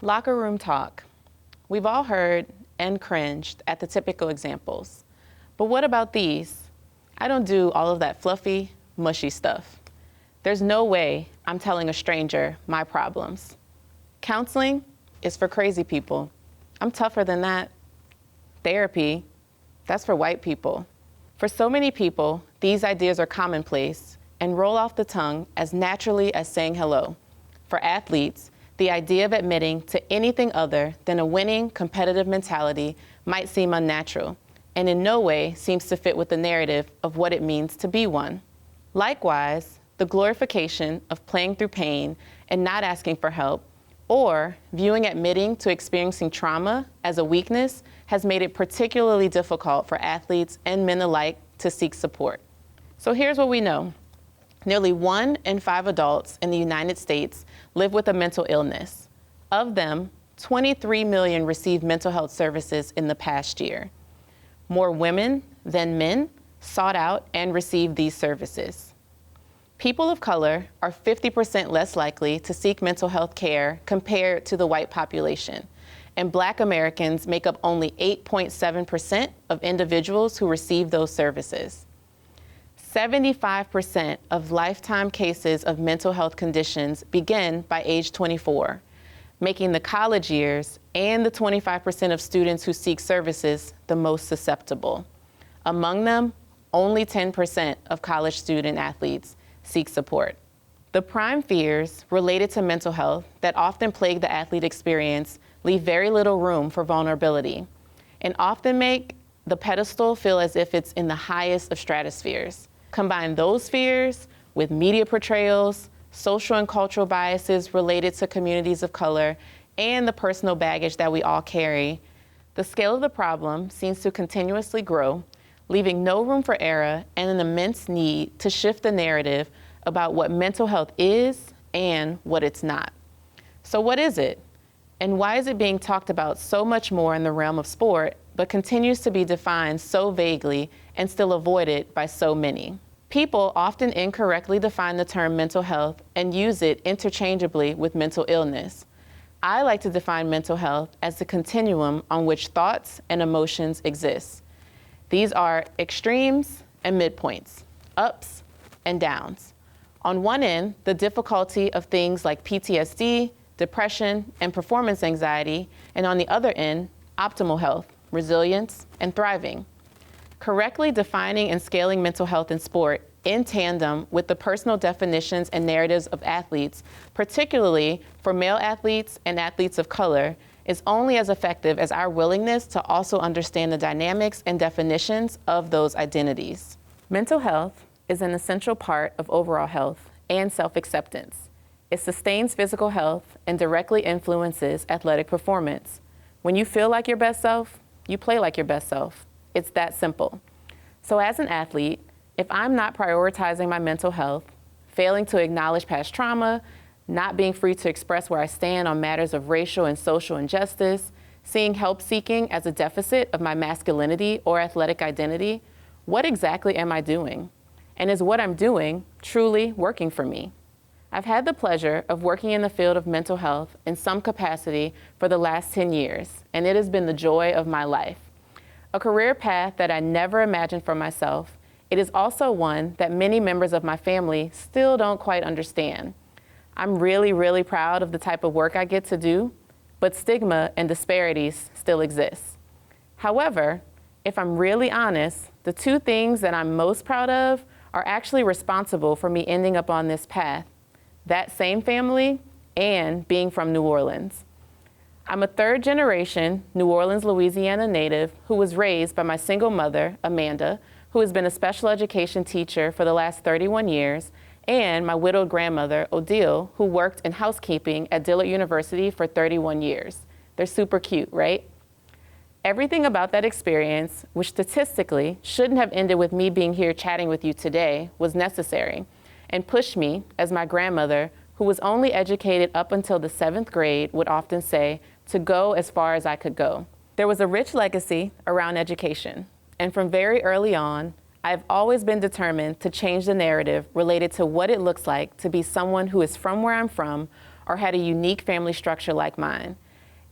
Locker room talk. We've all heard and cringed at the typical examples. But what about these? I don't do all of that fluffy, mushy stuff. There's no way I'm telling a stranger my problems. Counseling is for crazy people. I'm tougher than that. Therapy, that's for white people. For so many people, these ideas are commonplace and roll off the tongue as naturally as saying hello. For athletes, the idea of admitting to anything other than a winning, competitive mentality might seem unnatural, and in no way seems to fit with the narrative of what it means to be one. Likewise, the glorification of playing through pain and not asking for help, or viewing admitting to experiencing trauma as a weakness, has made it particularly difficult for athletes and men alike to seek support. So here's what we know. Nearly 1 in 5 adults in the United States live with a mental illness. Of them, 23 million received mental health services in the past year. More women than men sought out and received these services. People of color are 50% less likely to seek mental health care compared to the white population, and Black Americans make up only 8.7% of individuals who receive those services. 75% of lifetime cases of mental health conditions begin by age 24, making the college years and the 25% of students who seek services the most susceptible. Among them, only 10% of college student athletes seek support. The prime fears related to mental health that often plague the athlete experience leave very little room for vulnerability and often make the pedestal feel as if it's in the highest of stratospheres. Combine those fears with media portrayals, social and cultural biases related to communities of color, and the personal baggage that we all carry, the scale of the problem seems to continuously grow, leaving no room for error and an immense need to shift the narrative about what mental health is and what it's not. So what is it? And why is it being talked about so much more in the realm of sport, but continues to be defined so vaguely and still avoided by so many? People often incorrectly define the term mental health and use it interchangeably with mental illness. I like to define mental health as the continuum on which thoughts and emotions exist. These are extremes and midpoints, ups and downs. On one end, the difficulty of things like PTSD, depression, and performance anxiety, and on the other end, optimal health, resilience, and thriving. Correctly defining and scaling mental health in sport in tandem with the personal definitions and narratives of athletes, particularly for male athletes and athletes of color, is only as effective as our willingness to also understand the dynamics and definitions of those identities. Mental health is an essential part of overall health and self-acceptance. It sustains physical health and directly influences athletic performance. When you feel like your best self, you play like your best self. It's that simple. So as an athlete, if I'm not prioritizing my mental health, failing to acknowledge past trauma, not being free to express where I stand on matters of racial and social injustice, seeing help seeking as a deficit of my masculinity or athletic identity, what exactly am I doing? And is what I'm doing truly working for me? I've had the pleasure of working in the field of mental health in some capacity for the last 10 years, and it has been the joy of my life. A career path that I never imagined for myself, it is also one that many members of my family still don't quite understand. I'm really, really proud of the type of work I get to do, but stigma and disparities still exist. However, if I'm really honest, the two things that I'm most proud of are actually responsible for me ending up on this path: that same family and being from New Orleans. I'm a third-generation New Orleans, Louisiana native who was raised by my single mother, Amanda, who has been a special education teacher for the last 31 years, and my widowed grandmother, Odile, who worked in housekeeping at Dillard University for 31 years. They're super cute, right? Everything about that experience, which statistically shouldn't have ended with me being here chatting with you today, was necessary and pushed me, as my grandmother, who was only educated up until the 7th grade, would often say, to go as far as I could go. There was a rich legacy around education, and from very early on, I've always been determined to change the narrative related to what it looks like to be someone who is from where I'm from or had a unique family structure like mine.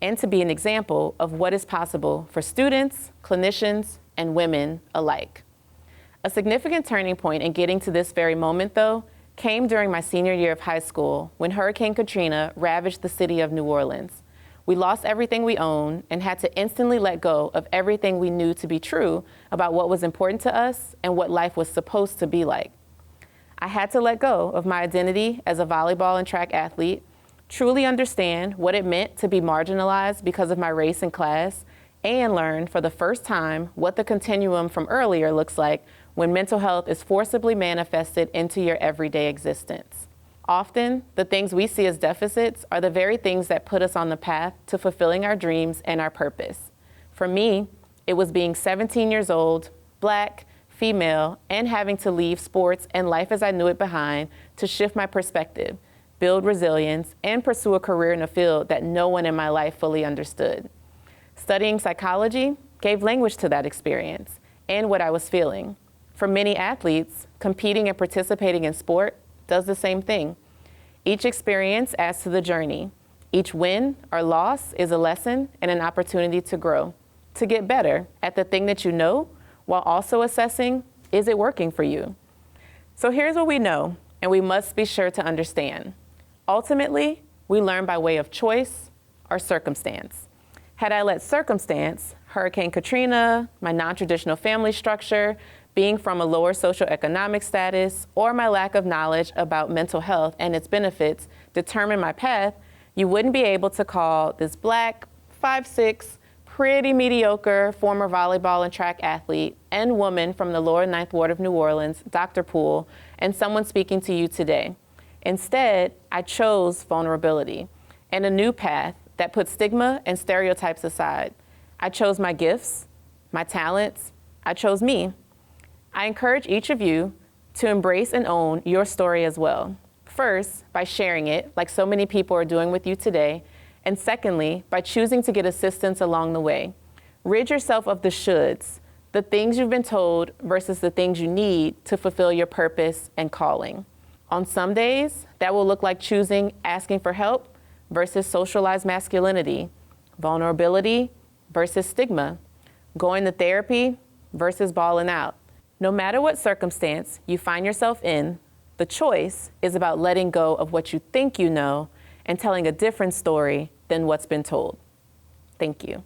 and to be an example of what is possible for students, clinicians, and women alike. A significant turning point in getting to this very moment, though, came during my senior year of high school when Hurricane Katrina ravaged the city of New Orleans. We lost everything we owned and had to instantly let go of everything we knew to be true about what was important to us and what life was supposed to be like. I had to let go of my identity as a volleyball and track athlete, truly understand what it meant to be marginalized because of my race and class, and learn for the first time what the continuum from earlier looks like when mental health is forcibly manifested into your everyday existence. Often, the things we see as deficits are the very things that put us on the path to fulfilling our dreams and our purpose. For me, it was being 17 years old, Black, female, and having to leave sports and life as I knew it behind to shift my perspective, build resilience, and pursue a career in a field that no one in my life fully understood. Studying psychology gave language to that experience and what I was feeling. For many athletes, competing and participating in sport does the same thing. Each experience adds to the journey. Each win or loss is a lesson and an opportunity to grow, to get better at the thing that you know, while also assessing, is it working for you? So here's what we know, and we must be sure to understand. Ultimately, we learn by way of choice or circumstance. Had I let circumstance, Hurricane Katrina, my non-traditional family structure, being from a lower socioeconomic status, or my lack of knowledge about mental health and its benefits determine my path, you wouldn't be able to call this Black, 5'6", pretty mediocre former volleyball and track athlete and woman from the lower Ninth Ward of New Orleans, Dr. Poole, and someone speaking to you today. Instead, I chose vulnerability and a new path that puts stigma and stereotypes aside. I chose my gifts, my talents, I chose me. I encourage each of you to embrace and own your story as well. First, by sharing it, like so many people are doing with you today, and secondly, by choosing to get assistance along the way. Rid yourself of the shoulds, the things you've been told versus the things you need to fulfill your purpose and calling. On some days, that will look like choosing asking for help versus socialized masculinity, vulnerability versus stigma, going to therapy versus balling out. No matter what circumstance you find yourself in, the choice is about letting go of what you think you know and telling a different story than what's been told. Thank you.